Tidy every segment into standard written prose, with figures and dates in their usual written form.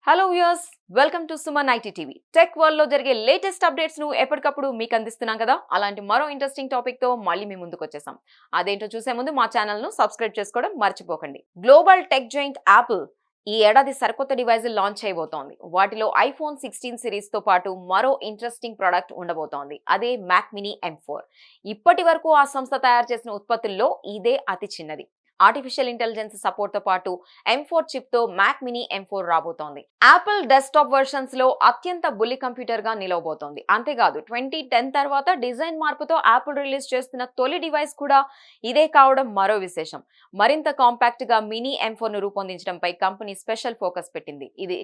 Hello viewers, welcome to Suman IT TV. Tech world లో జరిగే latest updates ను ఎప్పటికప్పుడు మీకు అందిస్తున్నాం కదా. అలాంటి మరో ఇంట్రెస్టింగ్ టాపిక్ తో మళ్ళీ మీ ముందుకు వచ్చేసాం. అదేంటో చూసే ముందు మా ఛానల్ ను సబ్స్క్రైబ్ చేసుకోవడం మర్చిపోకండి. గ్లోబల్ టెక్ జైంట్ యాపిల్ ఈ ఏడాది సరికొత్త డివైజులు లాంచ్ చేయబోతోంది. వాటిలో ఐఫోన్ 16 సిరీస్ తో పాటు మరో ఇంట్రెస్టింగ్ ప్రొడక్ట్ ఉండబోతోంది. అదే మ్యాక్ మినీ M4. ఇప్పటి వరకు ఆ సంస్థ తయారు చేసిన ఉత్పత్తుల్లో ఇదే అతి చిన్నది. ఆర్టిఫిషియల్ ఇంటెలిజెన్స్ సపోర్ట్ తో పాటు M4 చిప్ తో మ్యాక్ మినీ M4 రాబోతోంది. యాపిల్ డెస్క్టాప్ వర్షన్స్ లో అత్యంత బుల్లి కంప్యూటర్ గా నిలవబోతోంది. అంతేకాదు 2010 తర్వాత డిజైన్ మార్పుతో యాపిల్ రిలీజ్ చేస్తున్న తొలి డివైస్ కూడా ఇదే కావడం మరో విశేషం. మరింత కాంపాక్ట్ గా మినీ M4 ను రూపొందించడంపై కంపెనీ స్పెషల్ ఫోకస్ పెట్టింది. ఇది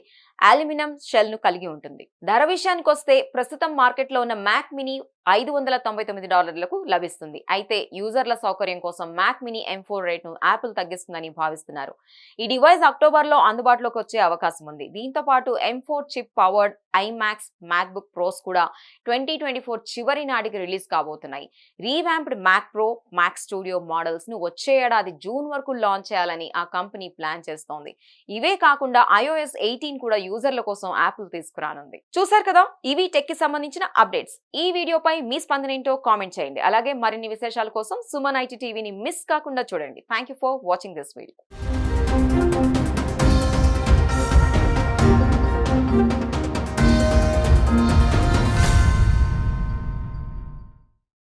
అల్యూమినియం షెల్ ను కలిగి ఉంటుంది. ధర విషయానికి వస్తే ప్రస్తుతం మార్కెట్ లో ఉన్న మ్యాక్ మినీ $599లకు లభిస్తుంది. అయితే యూజర్ల సౌకర్యం కోసం మ్యాక్ మినీ M4 రేట్ను యాపిల్ తగ్గిస్తుందని భావిస్తున్నారు. ఈ డివైస్ అక్టోబర్లో అందుబాటులోకి వచ్చే అవకాశం ఉంది. దీంతో పాటు M4 chip powered iMacs MacBook Pros కూడా 2024 చివరి నాటికి రిలీజ్ కాబోతున్నాయి. Revamped Mac Pro, Mac Studio models ను వచ్చే ఏడాది జూన్ వరకు లాంచ్ చేయాలని ఆ కంపెనీ ప్లాన్ చేస్తోంది. ఇవే కాకుండా iOS 18 కూడా యూజర్ల కోసం యాపిల్ తీసుకురానుంది. చూసారు కదా, ఇవి టెక్ కి సంబంధించిన అప్డేట్స్. ఈ వీడియోపై మీ స్పందన ఏంటో కామెంట్ చేయండి. అలాగే మరిన్ని విశేషాల కోసం సుమన్ ఐటీ టీవీని మిస్ కాకుండా చూడండి. Thank you for watching this video.